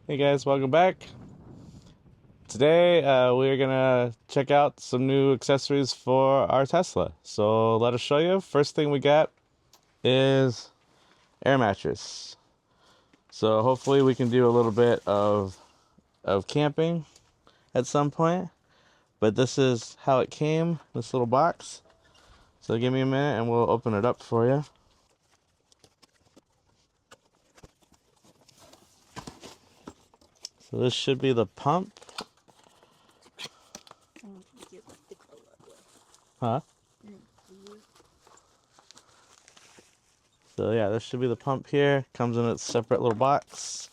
Hey guys, welcome back. Today we're gonna check out some new accessories for our Tesla. So let us show you. First thing we got is air mattress. So hopefully we can do a little bit of camping at some point. But this is how it came, this little box. So give me a minute and we'll open it up for you. So this should be the pump. Huh? So yeah, this should be the pump here. Comes in its separate little box.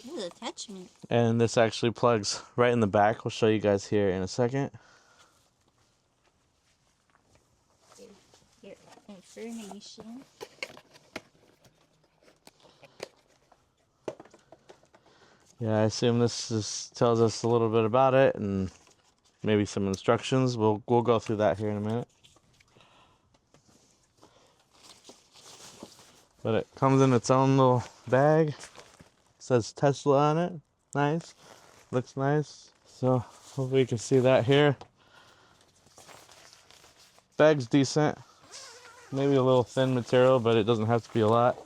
Ooh, attachment. And this actually plugs right in the back. We'll show you guys here in a second. Here, information. Yeah, I assume this just tells us a little bit about it and maybe some instructions. We'll go through that here in a minute. But it comes in its own little bag. It says Tesla on it. Nice. Looks nice. So hopefully you can see that here. Bag's decent. Maybe a little thin material, but it doesn't have to be a lot.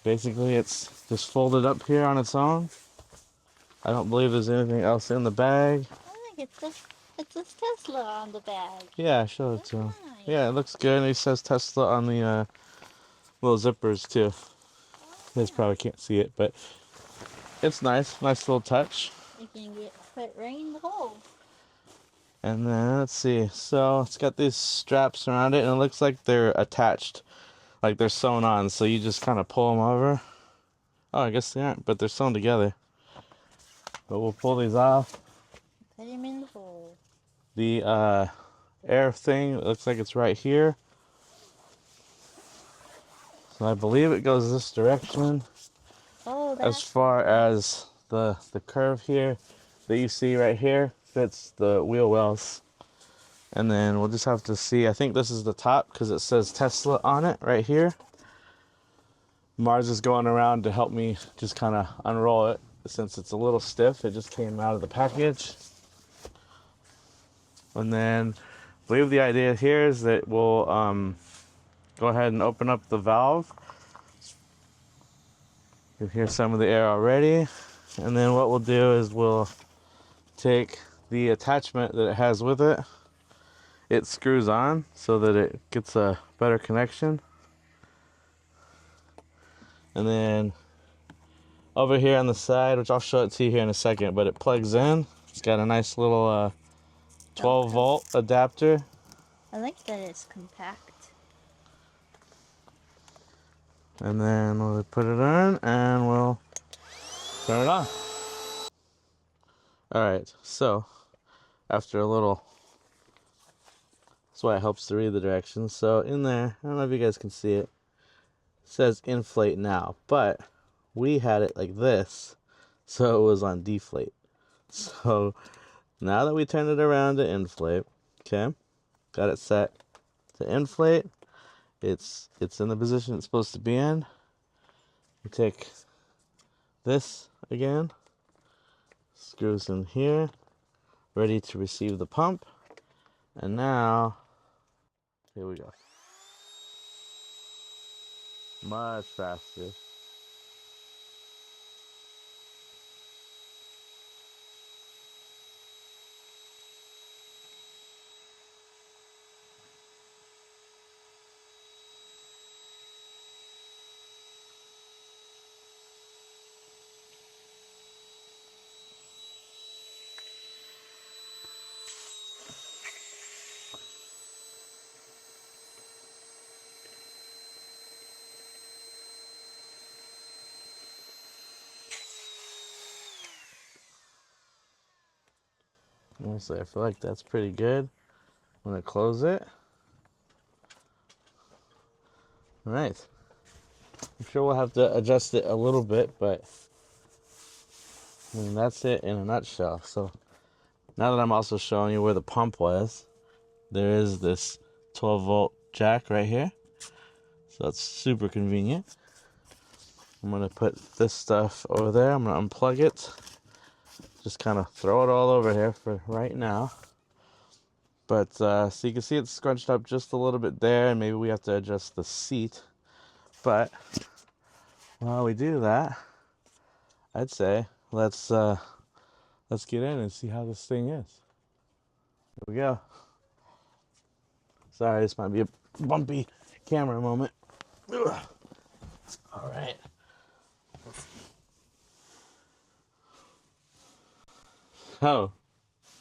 Basically, it's just folded up here on its own. I don't believe there's anything else in the bag. I think it says Tesla on the bag. Yeah, show it to him. Nice. Yeah, it looks good. And it says Tesla on the little zippers too. You guys probably can't see it, but it's nice. Nice little touch. You can get put right in the hole. And then let's see. So it's got these straps around it, and it looks like they're attached, like they're sewn on. So you just kind of pull them over. Oh, I guess they aren't, but they're sewn together. But we'll pull these off. Put him in the hole. The air thing, it looks like it's right here. So I believe it goes this direction. Oh, As far as the curve here that you see right here fits the wheel wells. And then we'll just have to see. I think this is the top because it says Tesla on it right here. Mars is going around to help me just kind of unroll it since it's a little stiff. It just came out of the package. And then I believe the idea here is that we'll go ahead and open up the valve. You hear some of the air already. And then what we'll do is we'll take the attachment that it has with it. It screws on so that it gets a better connection. And then over here on the side, which I'll show it to you here in a second, but it plugs in. It's got a nice little 12 volt adapter. I like that it's compact. And then we'll put it on and we'll turn it on. Alright, so after a little, that's why it helps to read the directions. So in there, I don't know if you guys can see it, it says inflate now, but we had it like this, so it was on deflate. So now that we turn it around to inflate, okay, got it set to inflate. It's in the position it's supposed to be in. We take this again, screws in here, ready to receive the pump, and now here we go. Much faster. Honestly, I feel like that's pretty good. I'm gonna close it. All right. I'm sure we'll have to adjust it a little bit, but I mean, that's it in a nutshell. So now that I'm also showing you where the pump was, there is this 12 volt jack right here. So that's super convenient. I'm gonna put this stuff over there. I'm gonna unplug it. Just kind of throw it all over here for right now. But so you can see it's scrunched up just a little bit there, and maybe we have to adjust the seat. But while we do that, I'd say let's get in and see how this thing is. Here we go. Sorry, this might be a bumpy camera moment. Ugh. All right. Oh,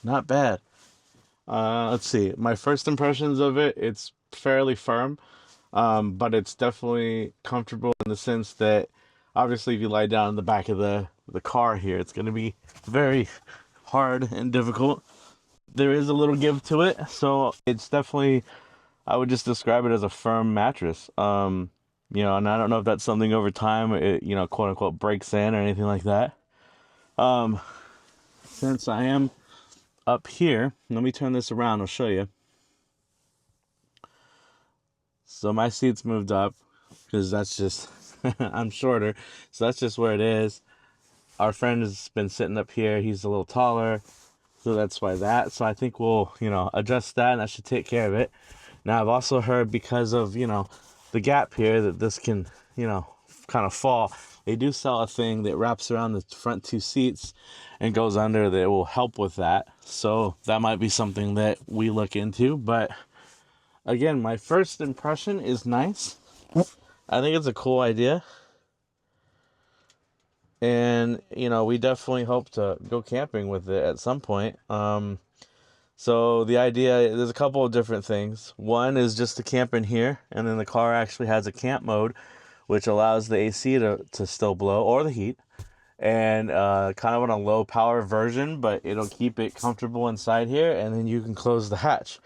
not bad. Let's see. My first impressions of it, it's fairly firm, but it's definitely comfortable in the sense that obviously if you lie down in the back of the car here, it's going to be very hard and difficult. There is a little give to it, so it's definitely, I would just describe it as a firm mattress. And I don't know if that's something over time, it, quote unquote, breaks in or anything like that. Um, since I am up here, let me turn this around, I'll show you. So my seat's moved up because that's just, I'm shorter, so that's just where it is. Our friend has been sitting up here, he's a little taller, so that's why that. So I think we'll, adjust that and that should take care of it. Now I've also heard because of, the gap here that this can, kind of fall. They do sell a thing that wraps around the front two seats and goes under that will help with that. So that might be something that we look into. But again, my first impression is nice. I think it's a cool idea. And, we definitely hope to go camping with it at some point. So the idea, there's a couple of different things. One is just to camp in here, and then the car actually has a camp mode, which allows the AC to still blow, or the heat, and kind of on a low power version, but it'll keep it comfortable inside here, and then you can close the hatch.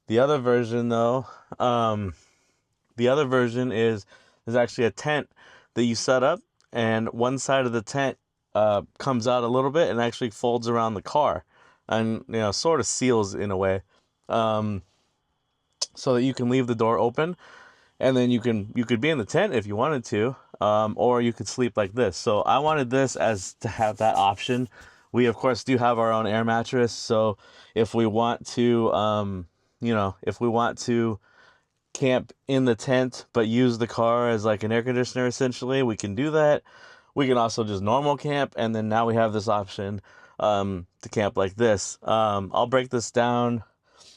The other version, though, is there's actually a tent that you set up, and one side of the tent comes out a little bit and actually folds around the car, and sort of seals in a way, so that you can leave the door open, and then you could be in the tent if you wanted to, or you could sleep like this. So I wanted this as to have that option. We of course do have our own air mattress, so if we want to, camp in the tent but use the car as like an air conditioner, essentially, we can do that. We can also just normal camp, and then now we have this option to camp like this. I'll break this down.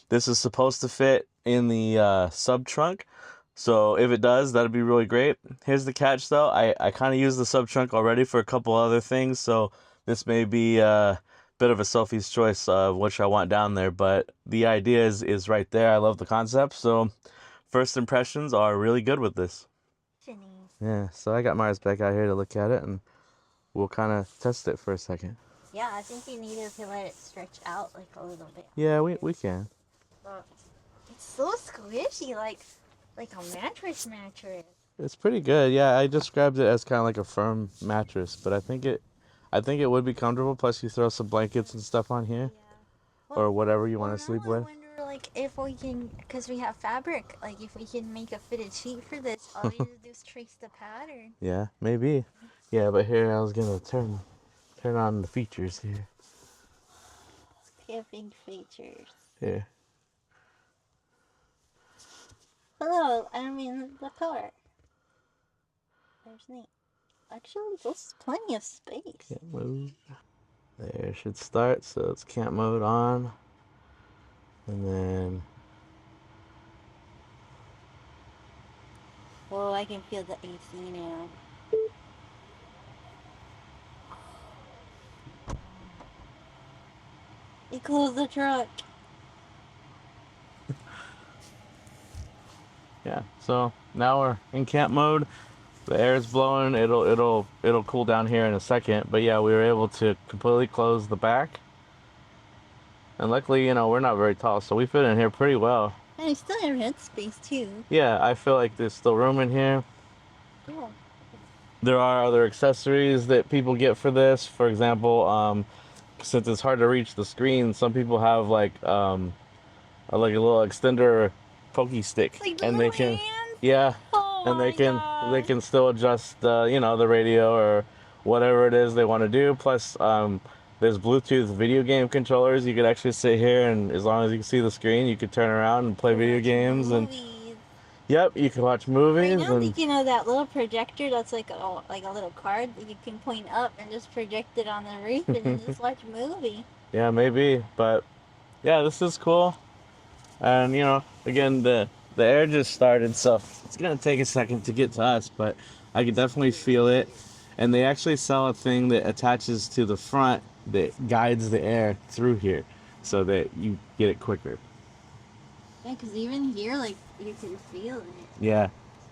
This is supposed to fit in the sub trunk, so if it does, that'd be really great. Here's the catch, though. I kind of used the sub trunk already for a couple other things, so this may be a bit of a Sophie's choice of which I want down there, but the idea is right there. I love the concept, so first impressions are really good with this. Yeah, so I got Mars back out here to look at it, and we'll kind of test it for a second. Yeah, I think you needed to let it stretch out like a little bit. Yeah, we can. But it's so squishy, like a mattress. It's pretty good. Yeah, I described it as kind of like a firm mattress, but I think it would be comfortable. Plus, you throw some blankets and stuff on here, or whatever you want to sleep with. I wonder, like, if we can, because we have fabric, like, if we can make a fitted sheet for this, all we need to do is trace the pattern. Yeah, maybe. Yeah, but here I was gonna turn on the features here. Camping features. Yeah. Hello, the car. There's neat. Actually, there's plenty of space. Can't move. There, should start, so it's camp mode on. And then... Whoa, I can feel the AC now. You close the truck. Yeah, so now we're in camp mode. The air is blowing. It'll cool down here in a second. But yeah, we were able to completely close the back. And luckily, we're not very tall, so we fit in here pretty well. And we still have headspace too. Yeah, I feel like there's still room in here. Cool. There are other accessories that people get for this. For example, since it's hard to reach the screen, some people have like a little extender pokey stick, Like the and they little can, hands. yeah, Oh and my they god. can still adjust the the radio or whatever it is they want to do. Plus, there's Bluetooth video game controllers. You could actually sit here, and as long as you can see the screen, you could turn around and play To video watch games. And movies. yep, you can watch Right movies now, I'm and thinking of that little projector that's like a little card that you can point up and just project it on the roof and then just watch a movie. yeah, maybe. But yeah, this is cool. And again, the air just started, so it's gonna take a second to get to us, but I can definitely feel it. And they actually sell a thing that attaches to the front that guides the air through here, so that you get it quicker. Yeah, because even here, like, you can feel it. Yeah,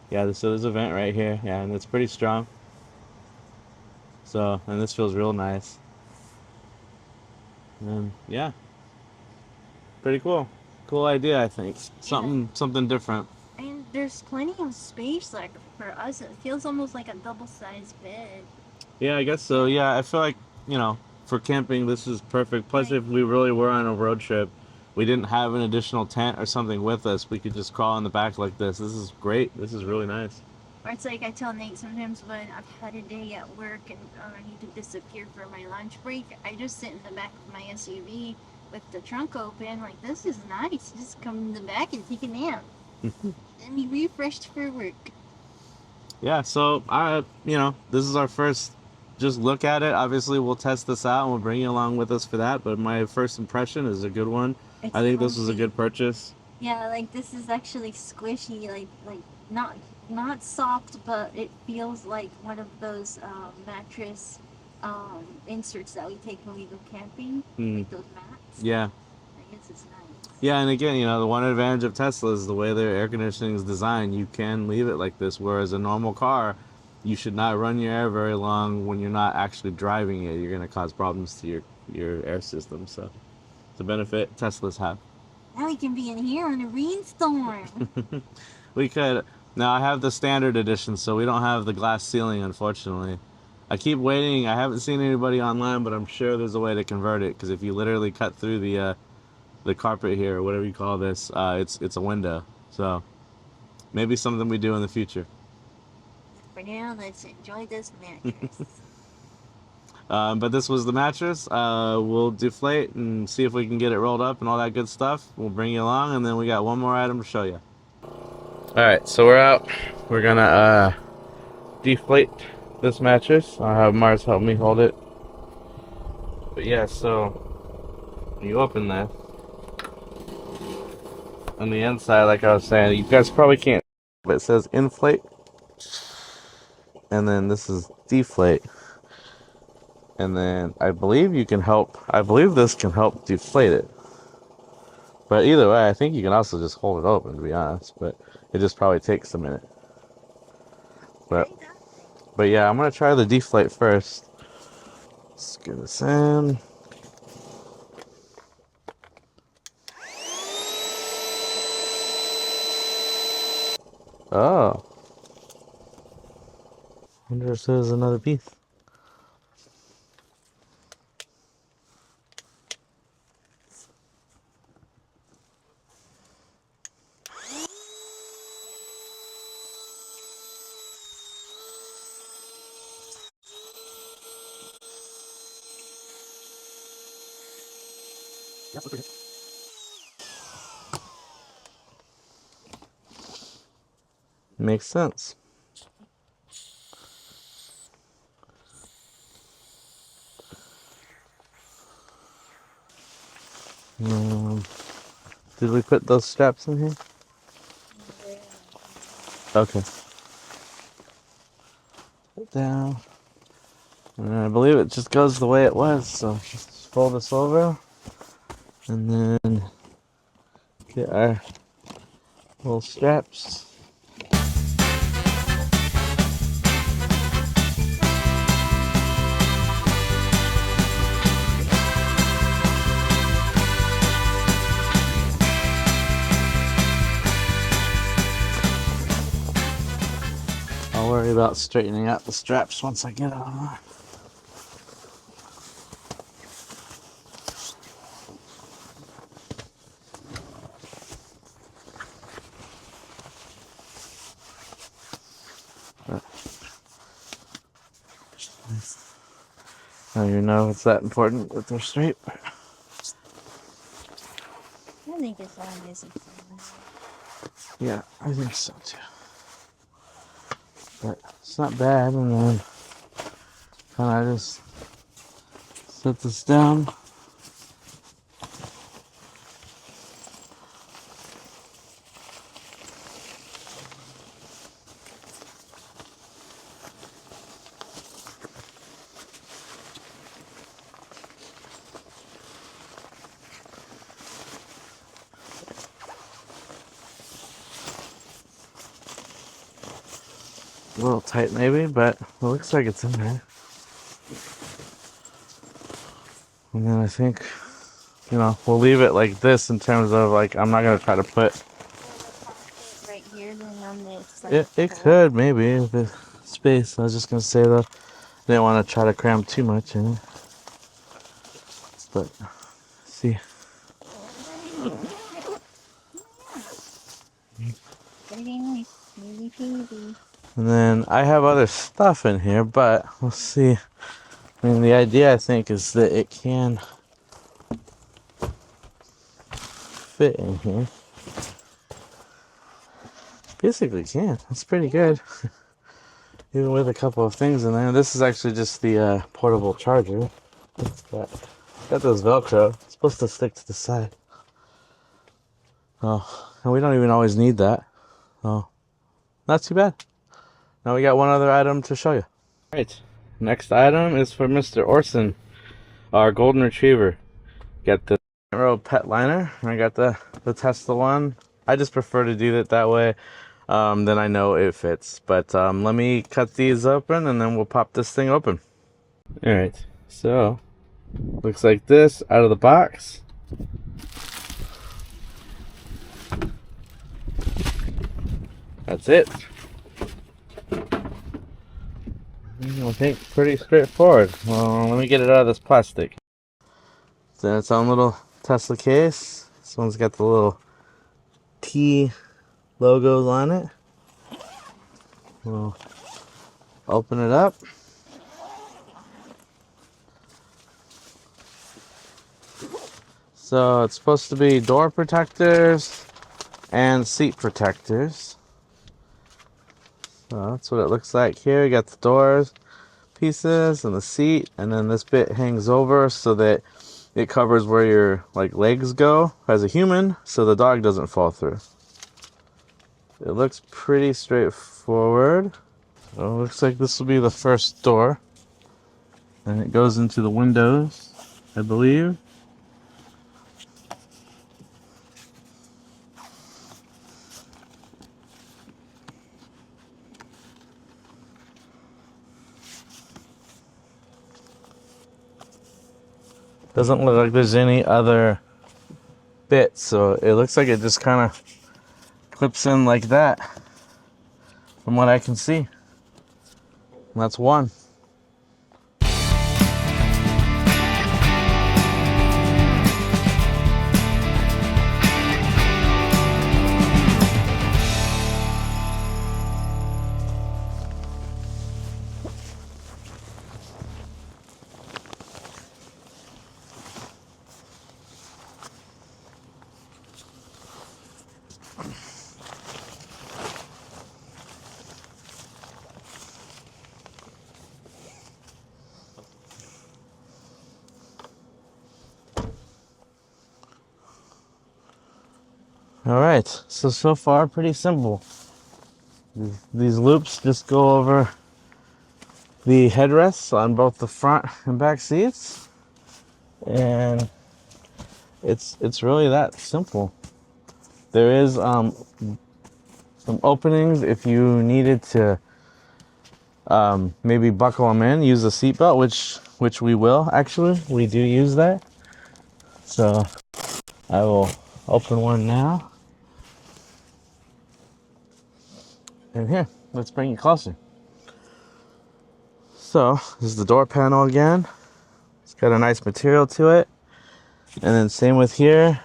yeah. So there's a vent right here, yeah, and it's pretty strong. So, and this feels real nice. And yeah, pretty cool. Cool idea, I think. Yeah. Something different. And there's plenty of space, like, for us. It feels almost like a double-sized bed. Yeah, I guess so. Yeah, I feel like, for camping, this is perfect. Plus, Right. if we really were on a road trip, we didn't have an additional tent or something with us, we could just crawl in the back like this. This is great. This is really nice. Or it's like I tell Nate sometimes when I've had a day at work and I need to disappear for my lunch break, I just sit in the back of my SUV with the trunk open. Like, this is nice. Just come in the back and take a nap and be refreshed for work. Yeah, so this is our first just look at it. Obviously, we'll test this out and we'll bring you along with us for that. But my first impression is a good one. It's I think this was a comfy. good purchase. Yeah, like this is actually squishy, like not soft, but it feels like one of those mattress inserts that we take when we go camping, Hmm. like those mats. Yeah. I guess it's nice. Yeah, and again, the one advantage of Tesla is the way their air conditioning is designed. You can leave it like this, whereas a normal car, you should not run your air very long when you're not actually driving it. You're going to cause problems to your air system. So it's a benefit Teslas have. Now we can be in here on a rainstorm. We could. Now I have the standard edition, so we don't have the glass ceiling, unfortunately. I keep waiting. I haven't seen anybody online, but I'm sure there's a way to convert it. Because if you literally cut through the carpet here, or whatever you call this, it's a window. So maybe something we do in the future. For now, let's enjoy this mattress. But this was the mattress. We'll deflate and see if we can get it rolled up and all that good stuff. We'll bring you along, and then we got one more item to show you. All right, so we're out. We're gonna deflate this mattress. I'll have Mars help me hold it. But yeah, so you open this. On the inside, like I was saying, you guys probably can't, but it says inflate, and then this is deflate, and then I believe this can help deflate it. But either way, I think you can also just hold it open, to be honest, but it just probably takes a minute. But yeah, I'm gonna try the deflate first. Let's get this in. Oh. Wonder if there's another piece. Makes sense. Um, did we put those straps in here? Okay. Put it down. And I believe it just goes the way it was, so just fold this over and then get our little straps. I'll worry about straightening out the straps once I get on. don't even know if it's that important that they're straight. I think it's all missing. Yeah, I think so too. But it's not bad. And then kind of just set this down. A little tight maybe, but it looks like it's in there. And then I think, we'll leave it like this in terms of like, I'm not going to try to put... Right here, then on this. It could, maybe, if it's space. I was just going to say though, I didn't want to try to cram too much in it. But, see. Very nice. Really pretty. And then I have other stuff in here, but we'll see. I mean, the idea I think is that it can fit in here. Basically can. That's pretty good. Even with a couple of things in there. This is actually just the portable charger. Got those Velcro. It's supposed to stick to the side. Oh, and we don't even always need that. Oh, not too bad. Now we got one other item to show you. Alright, next item is for Mr. Orson, our golden retriever. Got the row pet liner, and I got the Tesla one. I just prefer to do it that way, then I know it fits. But let me cut these open and then we'll pop this thing open. Alright, so looks like this out of the box. That's it. I think pretty straightforward. Well, let me get it out of this plastic. Then its own little Tesla case. This one's got the little T logos on it. We'll open it up. So it's supposed to be door protectors and seat protectors. So that's what it looks like here. You got the doors pieces and the seat, and then this bit hangs over so that it covers where your legs go as a human, so the dog doesn't fall through. It looks pretty straightforward. So it looks like this will be the first door, and it goes into the windows, I believe. Doesn't look like there's any other bits, so it looks like it just kind of clips in like that from what I can see. And that's one. Alright, so far pretty simple. These loops just go over the headrests on both the front and back seats, and it's really that simple. There is some openings if you needed to maybe buckle them in, use the seatbelt, which we will actually. We do use that. So I will open one now. And here, let's bring it closer. So this is the door panel again. It's got a nice material to it. And then same with here.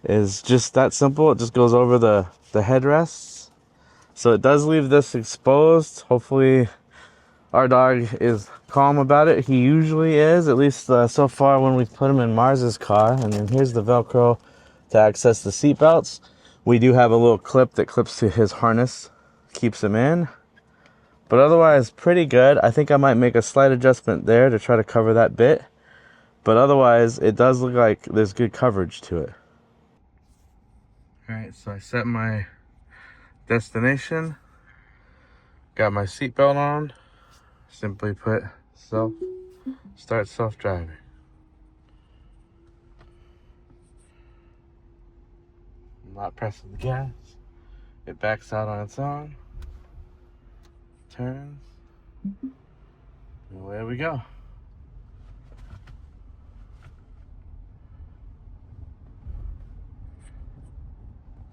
Is just that simple. It just goes over the headrests. So it does leave this exposed. Hopefully our dog is calm about it. He usually is, at least so far when we put him in Mars's car. And then here's the Velcro to access the seat belts. We do have a little clip that clips to his harness, keeps him in. But otherwise, pretty good. I think I might make a slight adjustment there to try to cover that bit. But otherwise, it does look like there's good coverage to it. Alright, so I set my destination. Got my seatbelt on. Simply put, start self-driving. I'm not pressing the gas. It backs out on its own. Turns. And away we go.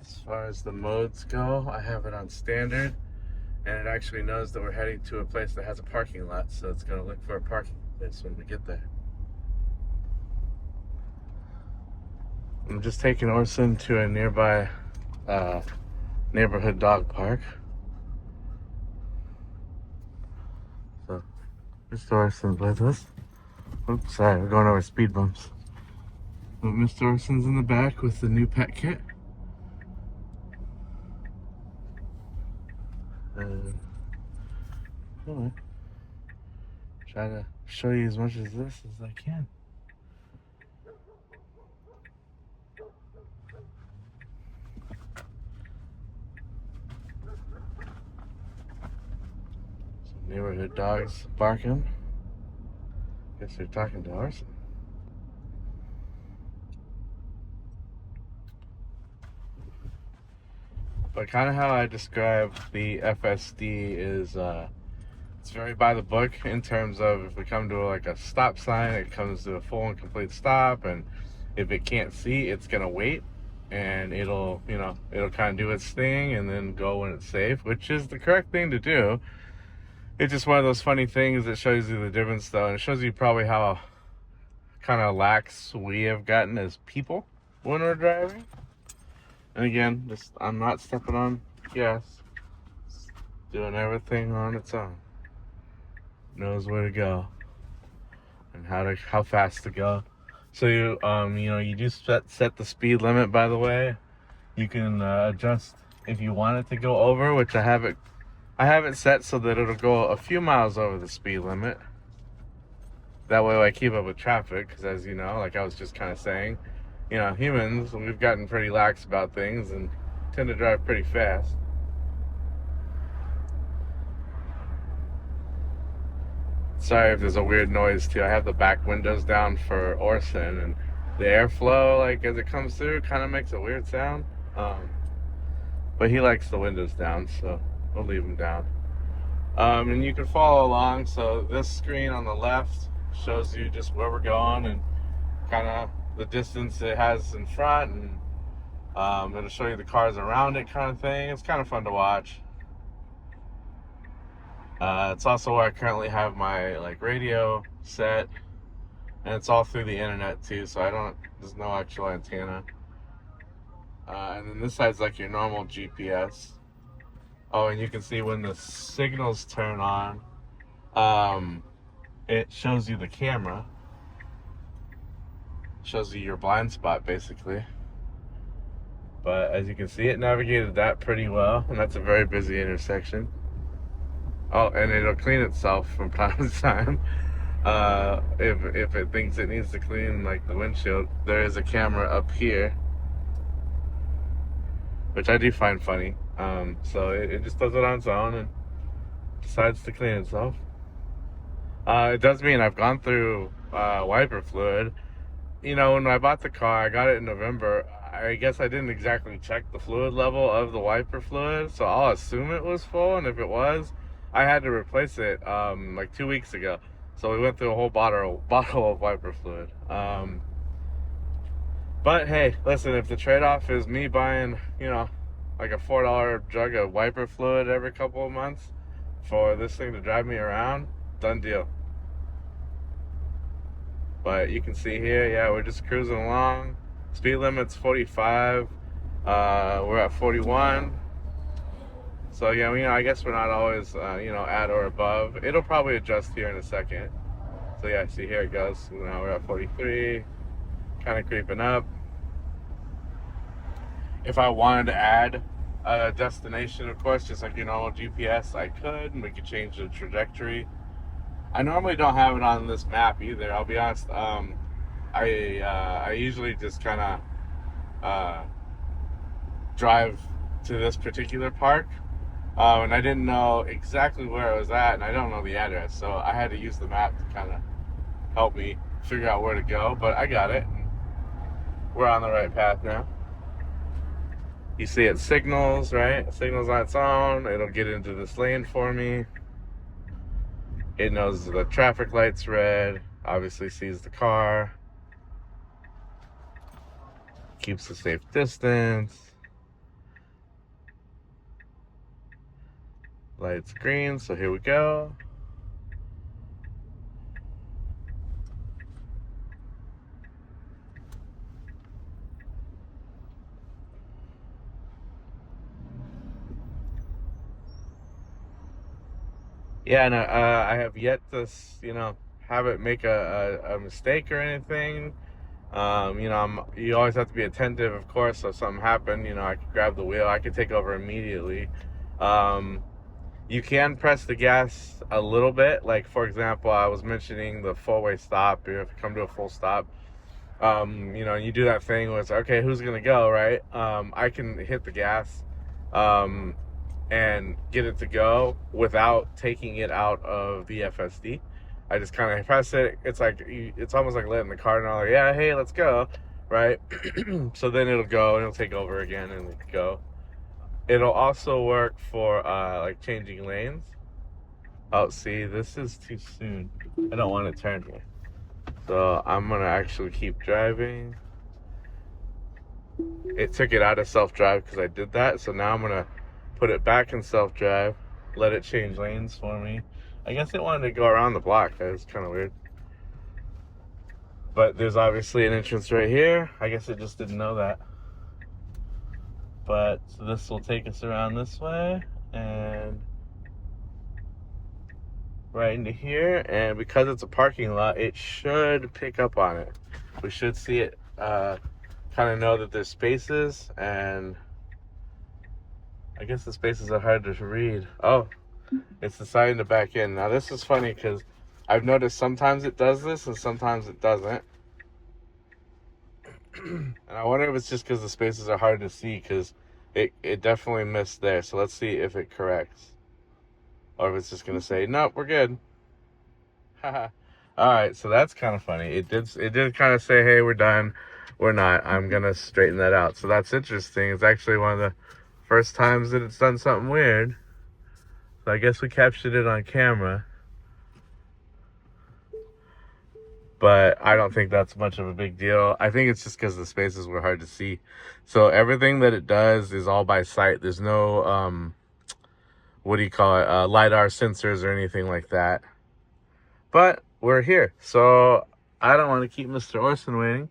As far as the modes go, I have it on standard, and it actually knows that we're heading to a place that has a parking lot, so it's going to look for a parking place when we get there. I'm just taking Orson to a nearby neighborhood dog park. So, Mr. Orson's with us. Oops, sorry, we're going over speed bumps. But Mr. Orson's in the back with the new pet kit. Anyway, try to show you as much of this as I can. Some neighborhood dogs barking. Guess they're talking to Orson. But kind of how I describe the FSD is it's very by the book in terms of if we come to like a stop sign, it comes to a full and complete stop, and if it can't see, it's gonna wait, and it'll kind of do its thing and then go when it's safe, which is the correct thing to do. It's just one of those funny things that shows you the difference, though, and it shows you probably how kind of lax we have gotten as people when we're driving. And again, I'm not stepping on gas, it's doing everything on its own. Knows where to go and how fast to go. So you do set the speed limit, by the way. You can adjust if you want it to go over, which I have it set so that it'll go a few miles over the speed limit. That way I keep up with traffic, because as you know, like I was just kind of saying, humans, we've gotten pretty lax about things and tend to drive pretty fast. Sorry if there's a weird noise too. I have the back windows down for Orson, and the airflow, like as it comes through, kind of makes a weird sound. But he likes the windows down, so we'll leave them down. And you can follow along. So this screen on the left shows you just where we're going and kind of the distance it has in front, and it'll show you the cars around it, kind of thing. It's kind of fun to watch. It's also where I currently have my radio set, and it's all through the internet too, so there's no actual antenna. And then this side's like your normal GPS. Oh, and you can see when the signals turn on, it shows you the camera. Shows you your blind spot, basically. But as you can see, it navigated that pretty well, and that's a very busy intersection. Oh, and it'll clean itself from time to time. If it thinks it needs to clean like the windshield, there is a camera up here, which I do find funny. So it just does it on its own and decides to clean itself. It does mean I've gone through wiper fluid. When I bought the car, I got it in November. I guess I didn't exactly check the fluid level of the wiper fluid, so I'll assume it was full, and if it was, I had to replace it like 2 weeks ago. So we went through a whole bottle of wiper fluid. But hey, listen, if the trade-off is me buying, like a $4 jug of wiper fluid every couple of months for this thing to drive me around, done deal. But you can see here, yeah, we're just cruising along. Speed limit's 45. We're at 41. So So yeah, I guess we're not always at or above. It'll probably adjust here in a second. So yeah, see here it goes. Now we're at 43, kind of creeping up. If I wanted to add a destination, of course, just like your normal GPS, I could, and we could change the trajectory. I normally don't have it on this map either. I'll be honest. I usually just kind of uh, drive to this particular park, and I didn't know exactly where I was at, and I don't know the address, so I had to use the map to kind of help me figure out where to go. But I got it. We're on the right path now. You see it signals, right? It signals on its own. It'll get into this lane for me. It knows the traffic light's red. Obviously sees the car. Keeps a safe distance. Light's green, so here we go. Yeah, and I have yet to, have it make a mistake or anything. You always have to be attentive, of course. So if something happened, I could grab the wheel. I could take over immediately. Um, you can press the gas a little bit. Like, for example, I was mentioning the four-way stop. If you come to a full stop, you do that thing where it's, okay, who's going to go, right? I can hit the gas. And get it to go without taking it out of the FSD. I just kind of press it. It's almost like letting the car know, like, yeah, hey, let's go, right? So then it'll go and it'll take over again and go. It'll also work for like changing lanes. Oh, see, this is too soon. I don't want to turn here, so I'm gonna actually keep driving. It took it out of self-drive because I did that, so now I'm gonna put it back in self-drive, let it change lanes for me. I guess it wanted to go around the block. That was kind of weird. But there's obviously an entrance right here. I guess it just didn't know that. But so this will take us around this way and right into here. And because it's a parking lot, it should pick up on it. We should see it kind of know that there's spaces, and I guess the spaces are hard to read. Oh, it's deciding to back in. Now this is funny because I've noticed sometimes it does this and sometimes it doesn't. And I wonder if it's just because the spaces are hard to see, because it definitely missed there. So let's see if it corrects. Or if it's just going to say, nope, we're good. All right, so that's kind of funny. It did kind of say, hey, we're done. We're not. I'm going to straighten that out. So that's interesting. It's actually one of the first times that it's done something weird. So I guess we captured it on camera. But I don't think that's much of a big deal. I think it's just because the spaces were hard to see. So everything that it does is all by sight. There's no, what do you call it, LiDAR sensors or anything like that. But we're here. So I don't want to keep Mr. Orson waiting.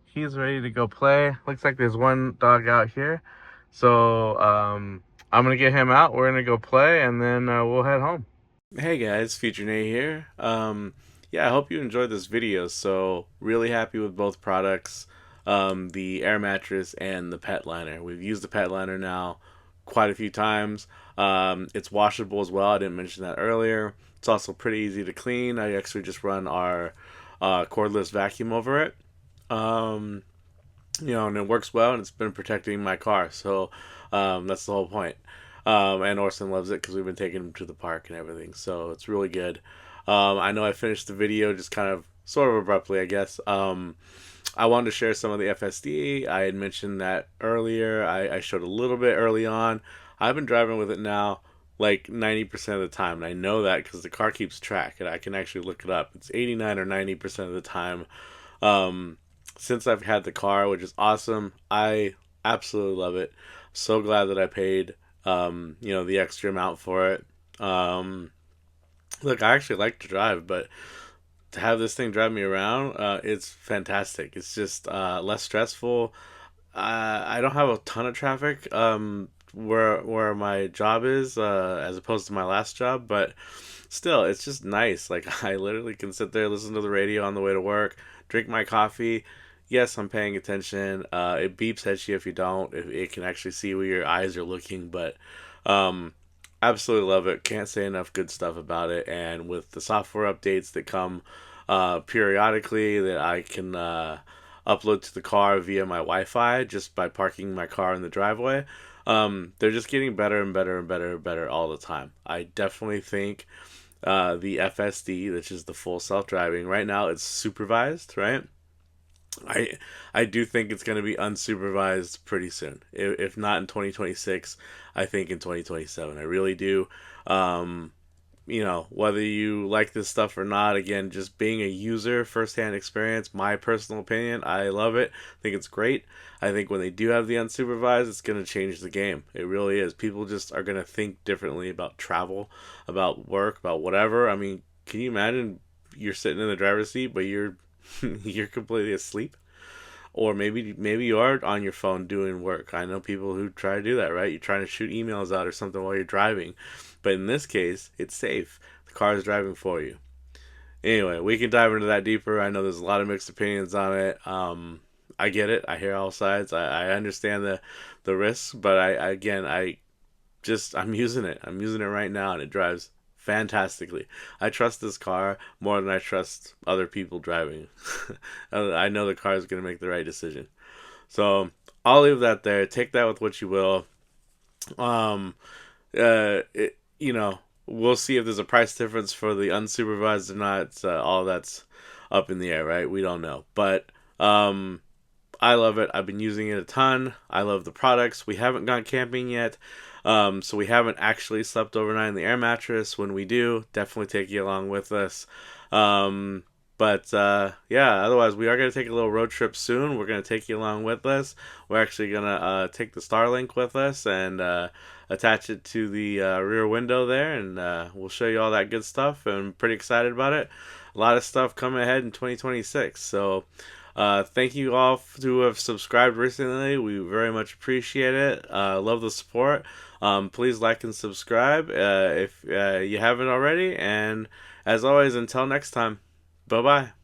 He's ready to go play. Looks like there's one dog out here. So I'm going to get him out. We're going to go play, and then we'll head home. Hey guys, Future Nate here. Yeah, I hope you enjoyed this video. So really happy with both products, the air mattress and the pet liner. We've used the pet liner now quite a few times. It's washable as well. I didn't mention that earlier. It's also pretty easy to clean. I actually just run our cordless vacuum over it. And it works well, and it's been protecting my car. So that's the whole point. And Orson loves it because we've been taking him to the park and everything. So it's really good. I know I finished the video just kind of sort of abruptly, I guess. I wanted to share some of the FSD. I had mentioned that earlier. I showed a little bit early on. I've been driving with it now like 90% of the time. And I know that because the car keeps track, and I can actually look it up. It's 89 or 90% of the time since I've had the car, which is awesome. I absolutely love it. So glad that I paid the extra amount for it. Look, I actually like to drive, but to have this thing drive me around, it's fantastic. It's just less stressful. I don't have a ton of traffic where my job is, as opposed to my last job, but still, it's just nice. Like I literally can sit there, listen to the radio on the way to work, drink my coffee. Yes, I'm paying attention. It beeps at you if you don't. It can actually see where your eyes are looking, but um, absolutely love it. Can't say enough good stuff about it. And with the software updates that come periodically, that I can upload to the car via my Wi-Fi just by parking my car in the driveway. They're just getting better and better and better and better all the time. I definitely think the FSD, which is the full self-driving, right now it's supervised, right? I I do think it's going to be unsupervised pretty soon. If not in 2026, I think in 2027. I really do. Um, whether you like this stuff or not, again, just being a user, firsthand experience, my personal opinion, I love it. I think it's great. I think when they do have the unsupervised, it's going to change the game. It really is. People just are going to think differently about travel, about work, about whatever. I mean, can you imagine you're sitting in the driver's seat, but you're you're completely asleep? Or maybe you are on your phone doing work. I know people who try to do that, right? You're trying to shoot emails out or something while you're driving. But in this case, it's safe. The car is driving for you. Anyway, we can dive into that deeper. I know there's a lot of mixed opinions on it. I get it. I hear all sides. I understand the risks, but I'm using it. I'm using it right now, and it drives fantastically. I trust this car more than I trust other people driving. I know the car is going to make the right decision. So I'll leave that there. Take that with what you will. Um, we'll see if there's a price difference for the unsupervised or not. All that's up in the air, right? We don't know, but I love it. I've been using it a ton. I love the products. We haven't gone camping yet, so we haven't actually slept overnight in the air mattress. When we do, definitely take you along with us. Um, but yeah, otherwise, we are going to take a little road trip soon. We're going to take you along with us. We're actually going to take the Starlink with us and attach it to the rear window there, and we'll show you all that good stuff. And I'm pretty excited about it. A lot of stuff coming ahead in 2026. So thank you all who have subscribed recently. We very much appreciate it. Love the support. Please like and subscribe if you haven't already. And as always, until next time, bye bye.